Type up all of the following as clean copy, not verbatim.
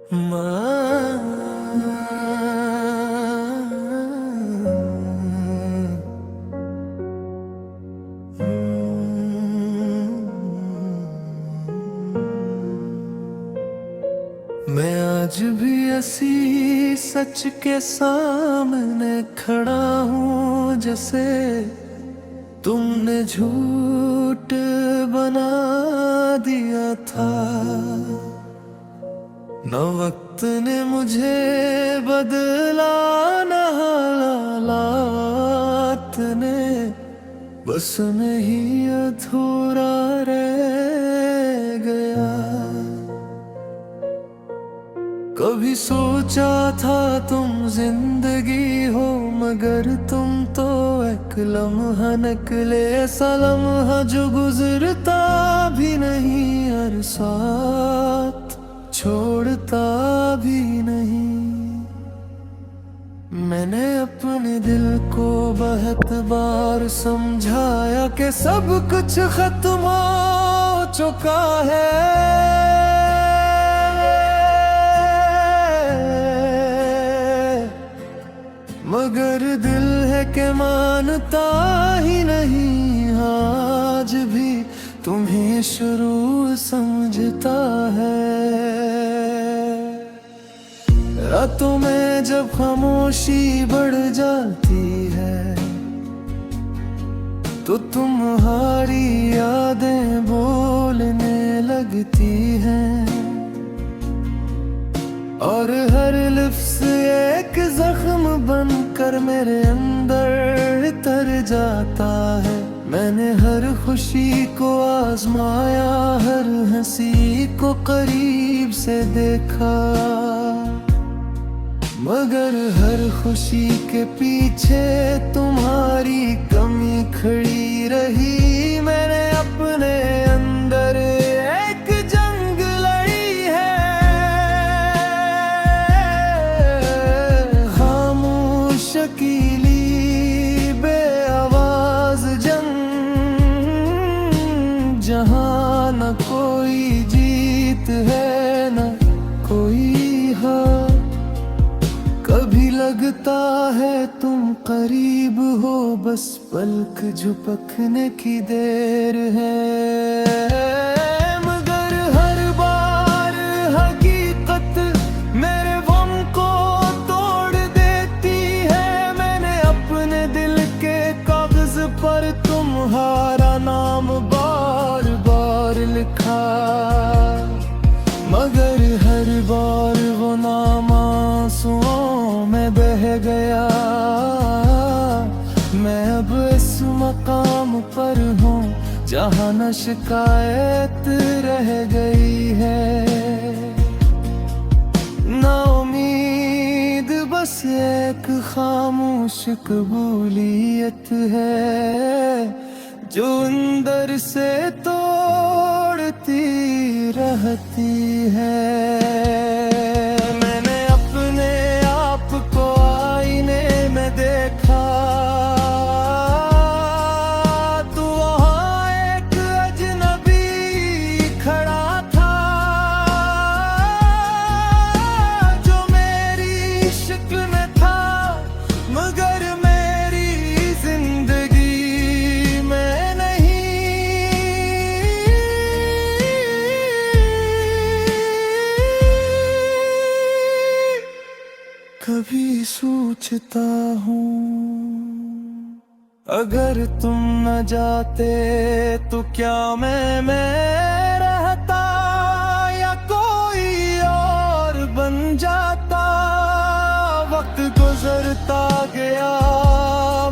मैं आज भी ऐसी सच के सामने खड़ा हूँ जैसे तुमने झूठ बना दिया था। न वक्त ने मुझे बदला न हालात ने, बस मैं ही अधूरा रह गया। कभी सोचा था तुम जिंदगी हो, मगर तुम तो एक लम्हा निकले, ऐसा लम्हा जो गुजरता भी नहीं और साथ छोड़ता भी नहीं। मैंने अपने दिल को बहुत बार समझाया कि सब कुछ खत्म हो चुका है, मगर दिल है कि मानता ही नहीं। आज भी तुम्हें शुरू समझता है। रातों में जब खामोशी बढ़ जाती है तो तुम्हारी यादें बोलने लगती हैं, और हर लफ्ज़ एक जख्म बनकर मेरे अंदर तर जाता है। मैंने हर खुशी को आजमाया, हर हंसी को करीब से देखा, मगर हर खुशी के पीछे तुम्हारी कमी खड़ी रही। मैंने अपने अंदर एक जंग लड़ी है, खामोश अकेली बेआवाज जंग, जहां न कोई जीत है न कोई हार। कभी लगता है तुम करीब हो, बस पलक झपकने की देर है, मगर हर बार हकीकत मेरे गम को तोड़ देती है। मैंने अपने दिल के कागज पर तुम्हारा नाम बार बार लिखा, मगर हर बार वो नाम आंसुओं में बह गया। मैं अब इस मकाम पर हूँ जहाँ न शिकायत रह गई है, ना उम्मीद, बस एक खामोश कबूलियत है जो अंदर से तोड़ती रहती है। मैंने अपने आप को आईने में देखा, तो वहाँ एक अजनबी खड़ा था, जो मेरी शक्ल में था, मगर मेरी जिंदगी में नहीं। कभी सोचता हूँ अगर तुम न जाते तो क्या मैं रहता या कोई और बन जाता। वक्त गुजरता गया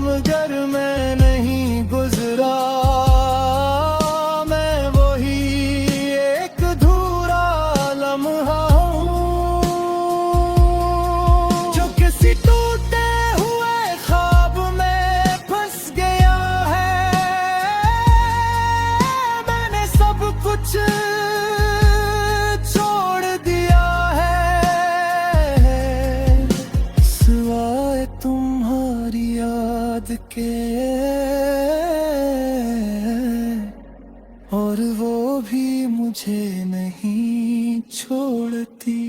मगर मैं नहीं गुजरा, मैं वही एक अधूरा लम्हा हूँ जो किसी टूटे हुए ख्वाब में फंस गया है। मैंने सब कुछ छोड़ दिया है, सिवाय तुम्हारी याद के, और वो भी मुझे नहीं छोड़ती।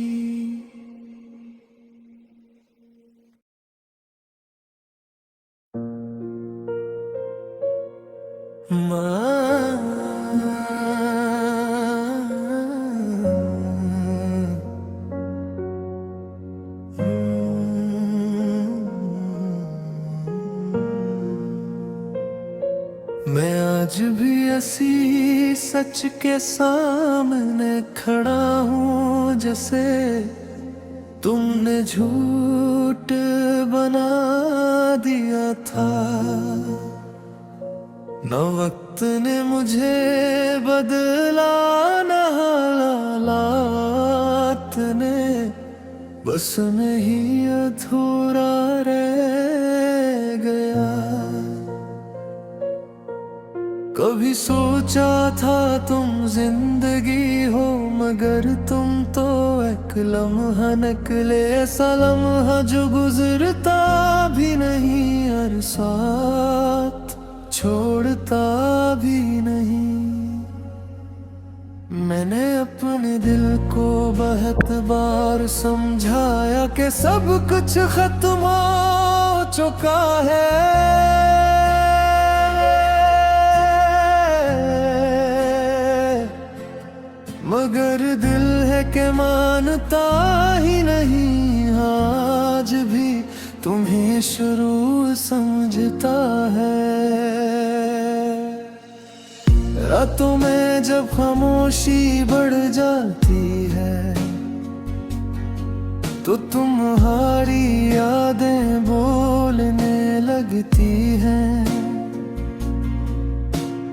उसी सच के सामने खड़ा हूँ जैसे तुमने झूठ बना दिया था। न वक्त ने मुझे बदला न हालात ने, बस मैं ही अधूरा रह गया। कभी सोचा था तुम जिंदगी हो, मगर तुम तो एक लम्हा निकले, ऐसा लम्हा जो गुजरता भी नहीं और साथ छोड़ता भी नहीं। मैंने अपने दिल को बहुत बार समझाया कि सब कुछ खत्म हो चुका है, मगर दिल है कि मानता ही नहीं। आज भी तुम्हें शुरू समझता है। रातों में जब खामोशी बढ़ जाती है तो तुम्हारी यादें बोलने लगती हैं,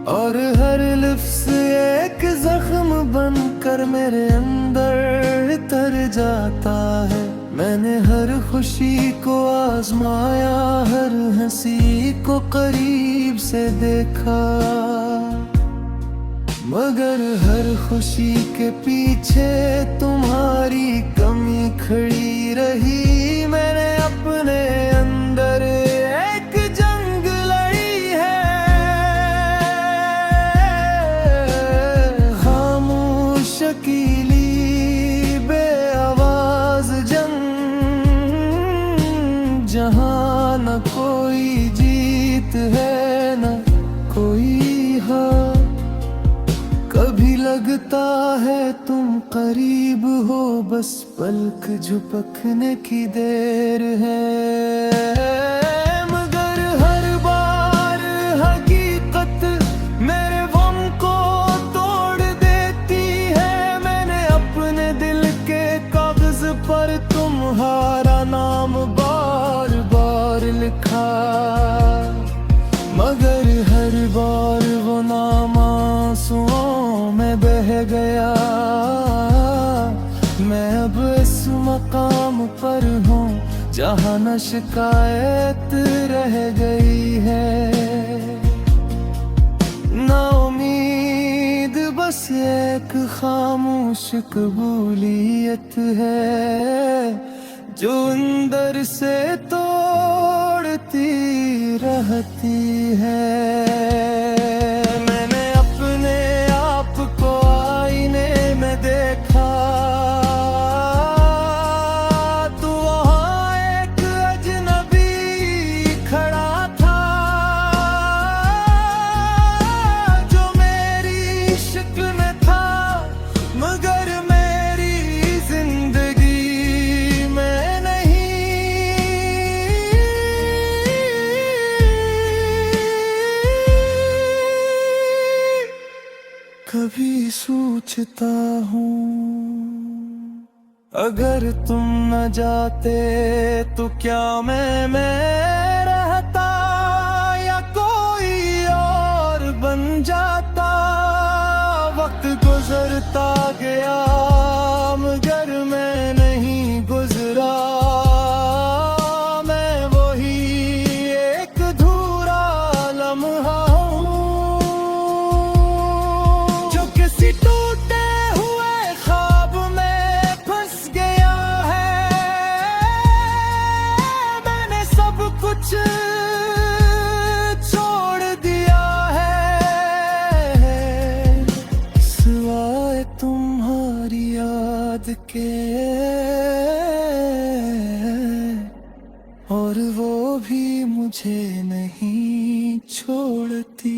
और हर लफ्ज़ एक जख्म बनकर मेरे अंदर तर जाता है। मैंने हर खुशी को आजमाया, हर हंसी को करीब से देखा, मगर हर खुशी के पीछे तुम्हारी कमी खड़ी रही। मैंने अपने अंदर एक जंग लड़ी है, खामोश अकेली बेआवाज जंग, जहां न कोई जीत है न कोई हार। कभी लगता है तुम करीब हो, बस पलक झपकने की देर है, मगर हर बार हकीकत मेरे गम को तोड़ देती है। मैंने अपने दिल के कागज पर तुम्हारा नाम बार बार लिखा, मगर हर बार वो नाम आंसुओं में बह गया। मैं अब इस मकाम पर हूँ जहाँ न शिकायत रह गई है, ना उम्मीद, बस एक खामोश कबूलियत है जो अंदर से तोड़ती रहती है। मैंने अपने आप को आईने में देखा, तो वहाँ एक अजनबी खड़ा था, जो मेरी शक्ल में था, मगर मेरी जिंदगी में नहीं। कभी सोचता हूँ अगर तुम न जाते तो क्या मैं रहता या कोई और बन जाता। वक्त गुजरता गया मगर मैं नहीं गुजरा, मैं वही एक अधूरा लम्हा हूँ जो किसी टूटे हुए ख्वाब में फंस गया है। मैंने सब कुछ छोड़ दिया है, सिवाय तुम्हारी याद के, और वो भी मुझे नहीं छोड़ती।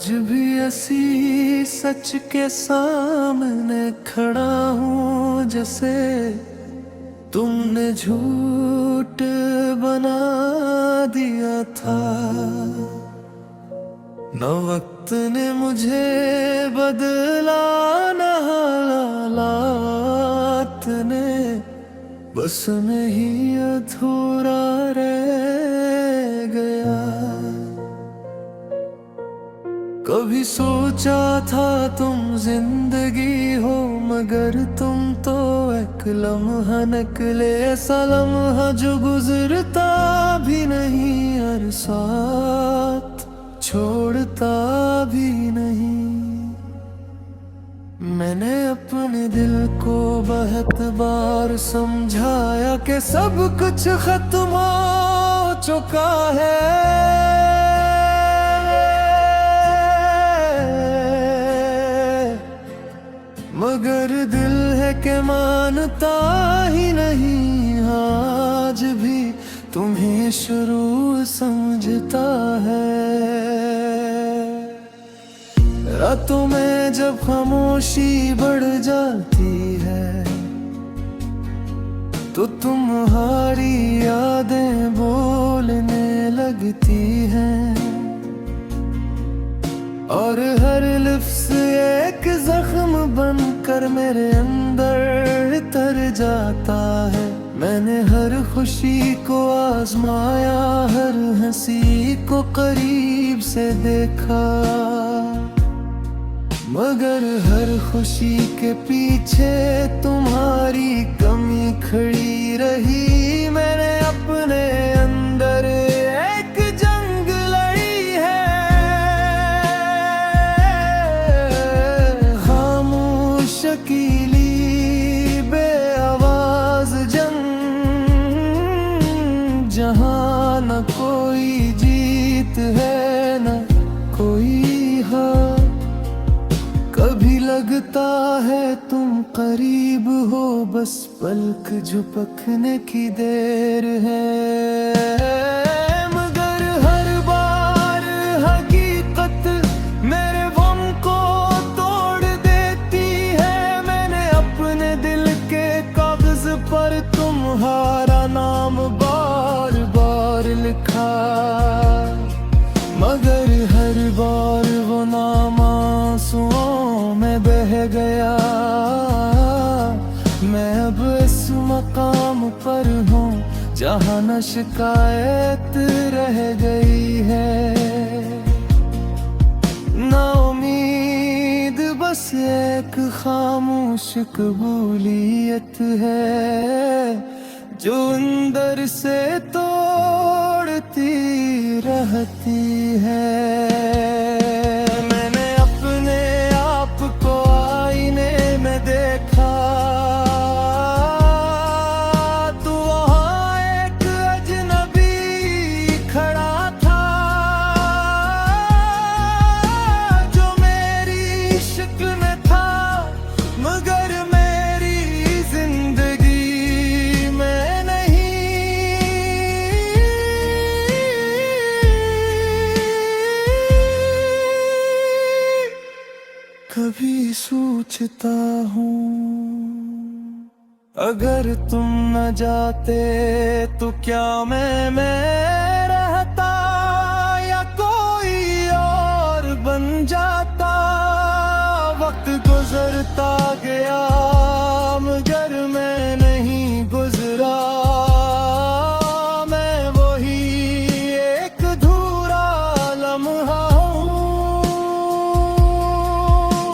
आज भी ऐसी सच के सामने खड़ा हूँ जैसे तुमने झूठ बना दिया था। न वक्त ने मुझे बदला न हालात ने, बस मैं ही अधूरा रह गया। कभी सोचा था तुम जिंदगी हो, मगर तुम तो एक लम्हा निकले, ऐसा लम्हा जो गुजरता भी नहीं और साथ छोड़ता भी नहीं। मैंने अपने दिल को बहुत बार समझाया कि सब कुछ खत्म हो चुका है, मगर दिल है कि मानता ही नहीं। आज भी तुम्हें शुरू समझता है। रातों में जब खामोशी बढ़ जाती है तो तुम्हारी यादें बोलने लगती हैं, और हर लफ्ज़ एक जख्म बनकर मेरे अंदर तर जाता है। मैंने हर खुशी को आजमाया, हर हंसी को करीब से देखा, मगर हर खुशी के पीछे तुम्हारी कमी खड़ी रही। मैंने अपने अंदर एक जंग लड़ी है, खामोश अकेली बेआवाज जंग, जहां न कोई जीत है न कोई हार। कभी लगता है तुम करीब हो, बस पलक झपकने की देर है, मगर हर बार हकीकत मेरे गम को तोड़ देती है। मैंने अपने दिल के कागज पर तुम्हारा नाम बार बार लिखा, मगर हर बार वो नाम आंसुओं में बह गया। मैं अब इस मकाम पर हूँ जहाँ न शिकायत रह गई है, ना उम्मीद, बस एक खामोश कबूलियत है जो अंदर से तोड़ती रहती है। मैंने अपने आप को आईने में देखा, तो वहाँ एक अजनबी खड़ा था, जो मेरी शक्ल में था, मगर मेरी जिंदगी में नहीं। कभी सोचता हूँ अगर तुम न जाते तो क्या मैं रहता या कोई और बन जाता। वक्त गुजरता गया मगर मैं नहीं गुजरा, मैं वही एक अधूरा लम्हा हूँ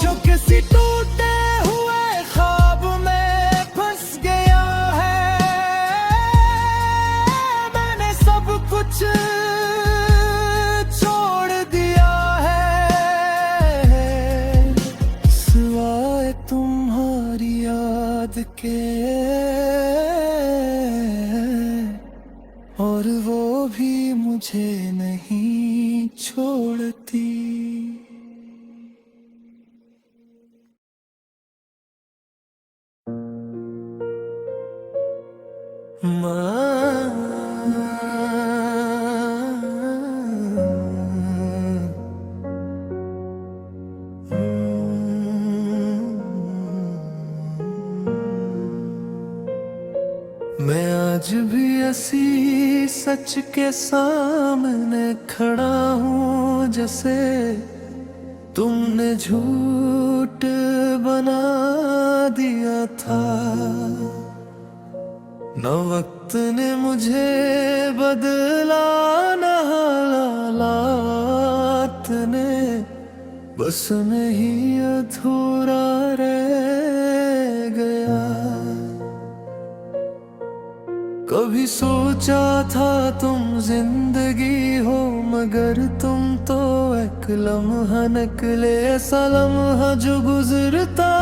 जो किसी टूटे हुए ख्वाब में फंस गया है। मैंने सब कुछ छोड़ दिया है, सिवाय तुम्हारी याद के, और वो भी मुझे नहीं छोड़ती। भी ऐसी सच के सामने खड़ा हूँ जैसे तुमने झूठ बना दिया था। न वक्त ने मुझे बदला न हालात ने, बस मैं ही अधूरा रह गया। कभी सोचा था तुम जिंदगी हो, मगर तुम तो एक लम्हा निकले, ऐसा लम्हा जो गुजरता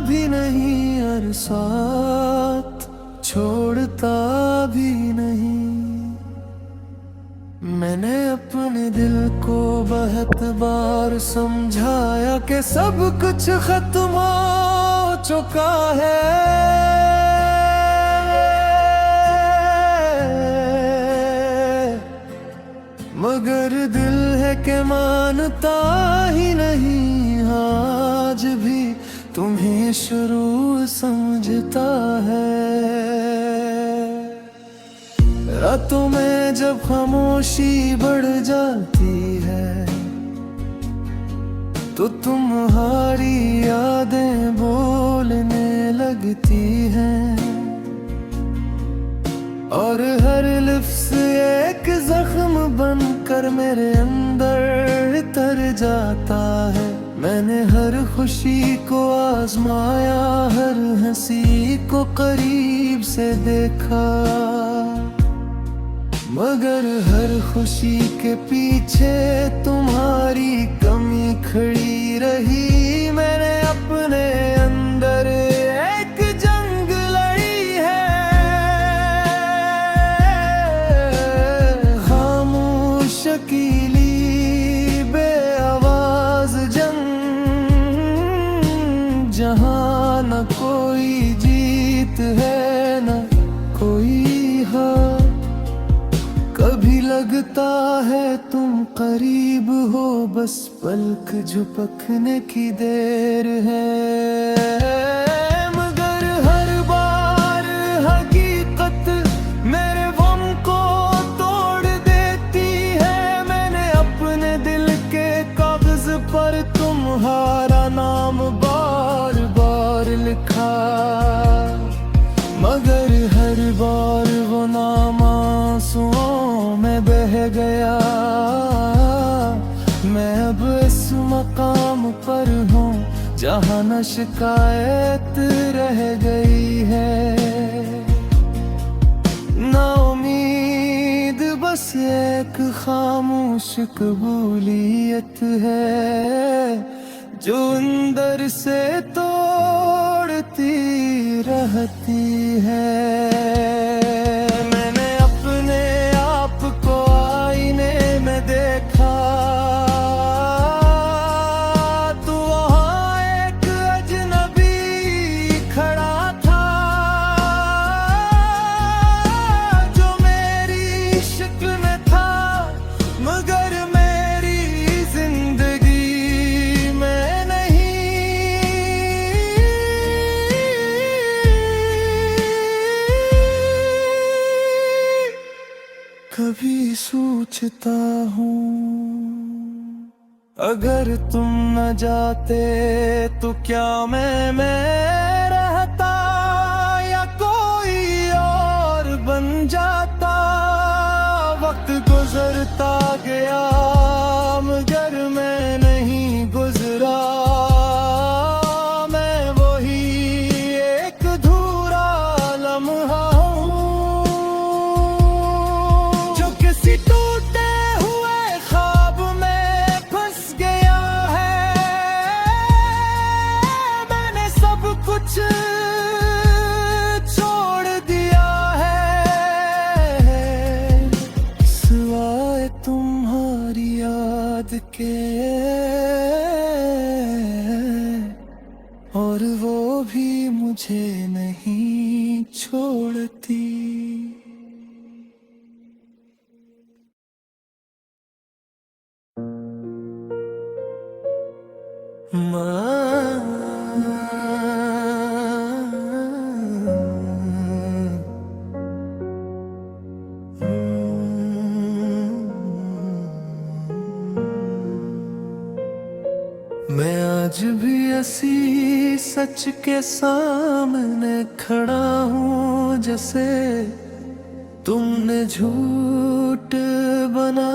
भी नहीं और साथ छोड़ता भी नहीं। मैंने अपने दिल को बहुत बार समझाया कि सब कुछ खत्म हो चुका है, मगर दिल है कि मानता ही नहीं। आज भी तुम्हें शुरू समझता है। रातों में जब खामोशी बढ़ जाती है तो तुम्हारी यादें बोलने लगती हैं, और हर लफ्ज़ एक जख्म बनकर मेरे अंदर तर जाता है। मैंने हर खुशी को आजमाया, हर हंसी को करीब से देखा, मगर हर खुशी के पीछे तुम्हारी कमी खड़ी रही। मैंने अपने अंदर एक जंग लड़ी है, खामोश अकेली बेआवाज जंग, जहां न कोई जीत है न कोई हार। कभी लगता है तुम करीब हो, बस पलक झपकने की देर है, मगर हर बार हकीकत मेरे गम को तोड़ देती है। मैंने अपने दिल के कागज पर तुम्हारा नाम बार बार लिखा, मगर हर बार वो नाम आंसुओं में बह गया। मैं अब इस मकाम पर हूँ जहाँ न शिकायत रह गई है, ना उम्मीद, बस एक खामोश कबूलियत है जो अंदर से तोड़ती रहती है। मैंने अपने आप को आईने में देखा, तो वहाँ एक अजनबी खड़ा था, जो मेरी शक्ल में था, मगर मेरी जिंदगी में नहीं। कभी सोचता हूँ अगर तुम न जाते तो क्या मैं रहता या कोई और बन जाता। वक्त गुजरता गया मगर मैं नहीं गुजरा, मैं वही एक अधूरा लम्हा हूँ जो किसी टूटे हुए ख्वाब में फंस गया है। मैंने सब कुछ छोड़ दिया है, सिवाय तुम्हारी याद के, और वो भी मुझे नहीं छोड़ती। आज भी ऐसी सच के सामने खड़ा हूँ जैसे तुमने झूठ बना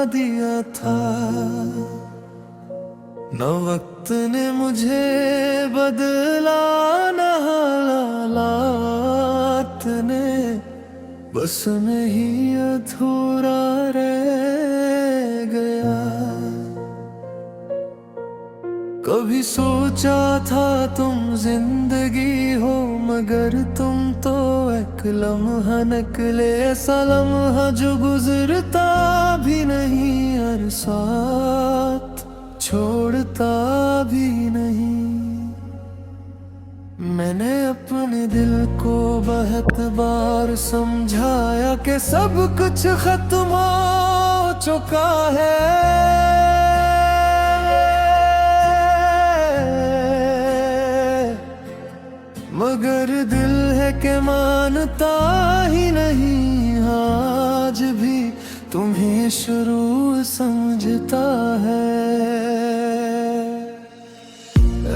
दिया था। न वक्त ने मुझे बदला न हालात ने, बस नहीं अधूरा रह गया। कभी सोचा था तुम जिंदगी हो, मगर तुम तो एक लम्हा निकले, ऐसा लम्हा जो गुजरता भी नहीं और साथ छोड़ता भी नहीं। मैंने अपने दिल को बहुत बार समझाया कि सब कुछ खत्म हो चुका है, मगर दिल है कि मानता ही नहीं। आज भी तुम्हें शुरू समझता है।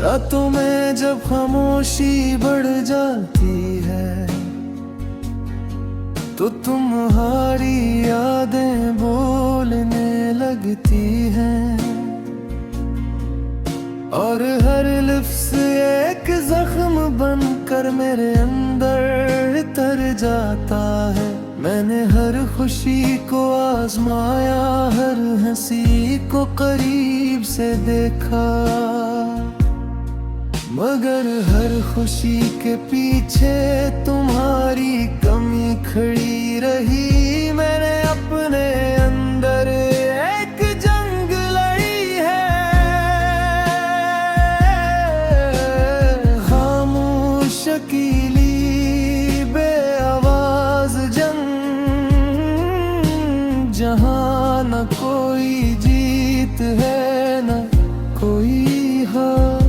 रातों में जब खामोशी बढ़ जाती है तो तुम्हारी यादें बोलने लगती हैं, और हर लफ्ज़ एक जख्म बनकर मेरे अंदर तर जाता है। मैंने हर खुशी को आजमाया, हर हंसी को करीब से देखा, मगर हर खुशी के पीछे तुम्हारी कमी खड़ी रही। मैंने अपने अंदर एक जंग लड़ी है, खामोश अकेली बेआवाज जंग, जहां न कोई जीत है न कोई हार।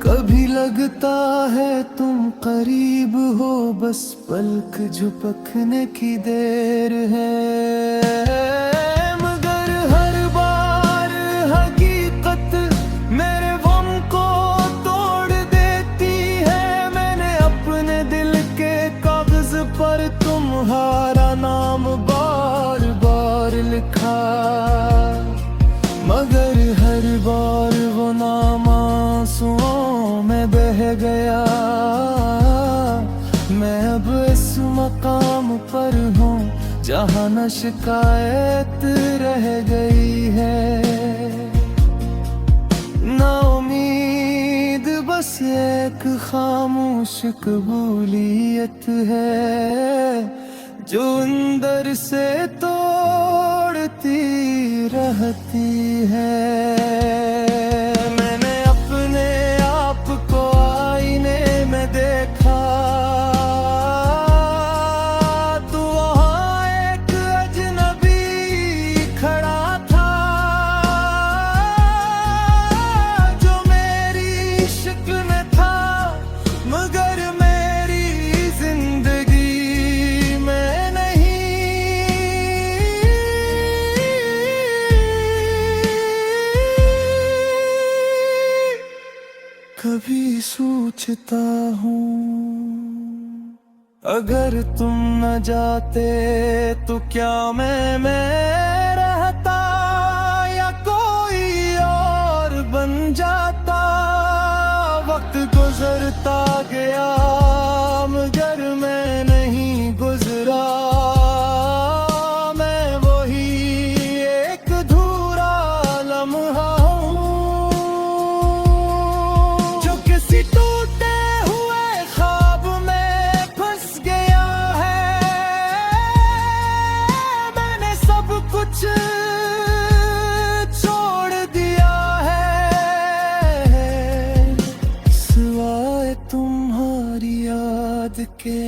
कभी लगता है तुम करीब हो, बस पलक झपकने की देर है, मगर हर बार हकीकत मेरे गम को तोड़ देती है। मैंने अपने दिल के कागज पर तुम्हारा नाम बार बार लिखा, मगर हर बार वो नाम आंसुओं में बह गया। मैं अब इस मकाम पर हूँ जहाँ न शिकायत रह गई है, ना उम्मीद, बस एक खामोश कबूलियत है जो अंदर से तोड़ती रहती है। मैंने अपने आप को आईने में देखा, तो वहाँ एक अजनबी खड़ा था, जो मेरी शक्ल में था, मगर मेरी जिंदगी में नहीं। कभी सोचता हूँ अगर तुम न जाते तो क्या मैं रहता या कोई और बन जाता। वक्त गुजरता गया मगर मैं नहीं गुजरा, मैं वही एक अधूरा लम्हा हूँ जो किसी टूटे हुए ख्वाब में फंस गया है। मैंने सब कुछ छोड़ दिया है, सिवाय तुम्हारी याद के,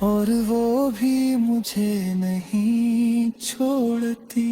और वो भी मुझे नहीं छोड़ती।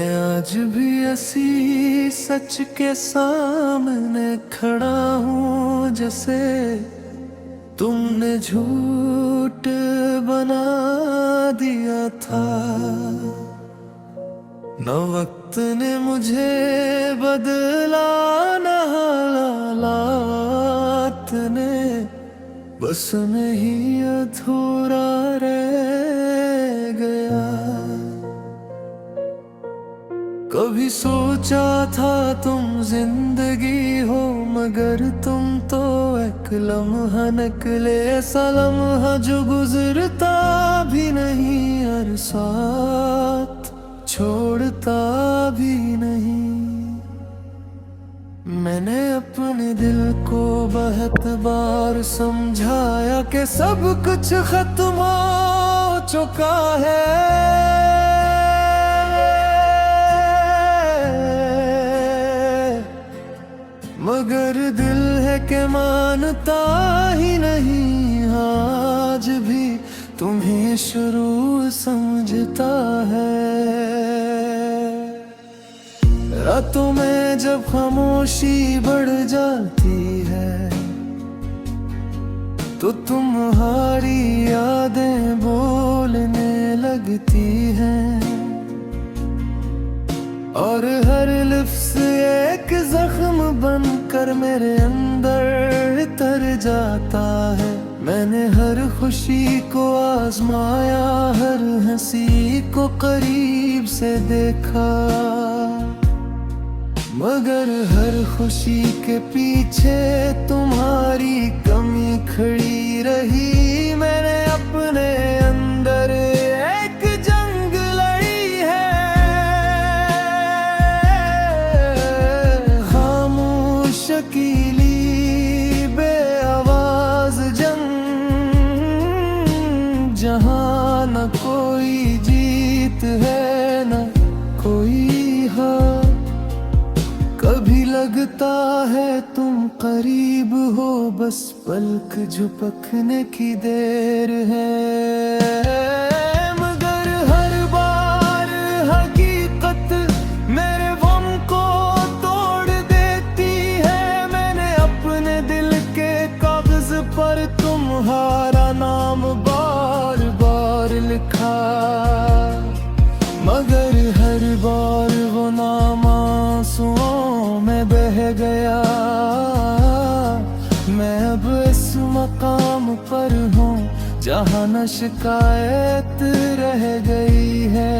मैं आज भी ऐसी सच के सामने खड़ा हूँ जैसे तुमने झूठ बना दिया था। न वक्त ने मुझे बदला न हालात ने, बस मैं ही अधूरा रह गया। कभी सोचा था तुम जिंदगी हो, मगर तुम तो एक लम्हा निकले, ऐसा लम्हा जो गुजरता भी नहीं और साथ छोड़ता भी नहीं। मैंने अपने दिल को बहुत बार समझाया कि सब कुछ खत्म हो चुका है, मगर दिल है कि मानता ही नहीं। आज भी तुम्हें शुरू समझता है। रातों में जब खामोशी बढ़ जाती है तो तुम्हारी यादें बोलने लगती हैं, और हर लफ्ज़ एक जख्म बनकर मेरे अंदर तर जाता है। मैंने हर खुशी को आजमाया, हर हंसी को करीब से देखा, मगर हर खुशी के पीछे तुम्हारी कमी खड़ी रही। मैंने अपने अंदर एक जंग लड़ी है, खामोश अकेली बेआवाज जंग, जहां न कोई जीत है न कोई हार। कभी लगता है तुम करीब हो, बस पलक झपकने की देर है, मगर हर बार हकीकत मेरे गम को तोड़ देती है। मैंने अपने दिल के कागज पर तुम्हारा नाम बार बार लिखा, मगर हर बार वो नाम आंसुओं में बह गया। मैं अब इस मकाम पर हूँ जहाँ न शिकायत रह गई है,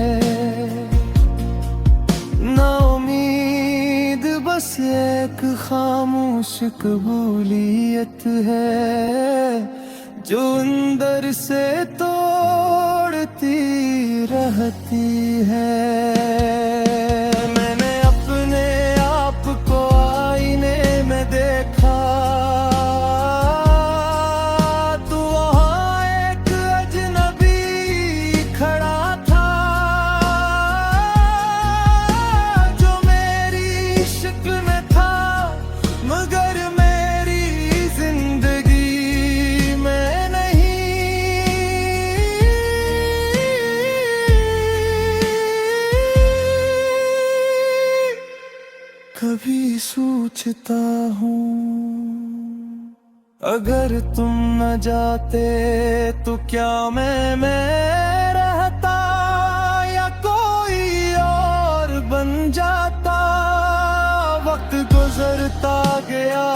ना उम्मीद, बस एक खामोश कबूलियत है जो अंदर से तोड़ती रहती है। मैंने अपने आप को आईने में देखा, तो वहाँ एक अजनबी खड़ा था, जो मेरी शक्ल में था, मगर मेरी जिंदगी में नहीं। कभी सोचता हूँ अगर तुम न जाते तो क्या मैं रहता या कोई और बन जाता। वक्त गुजरता गया,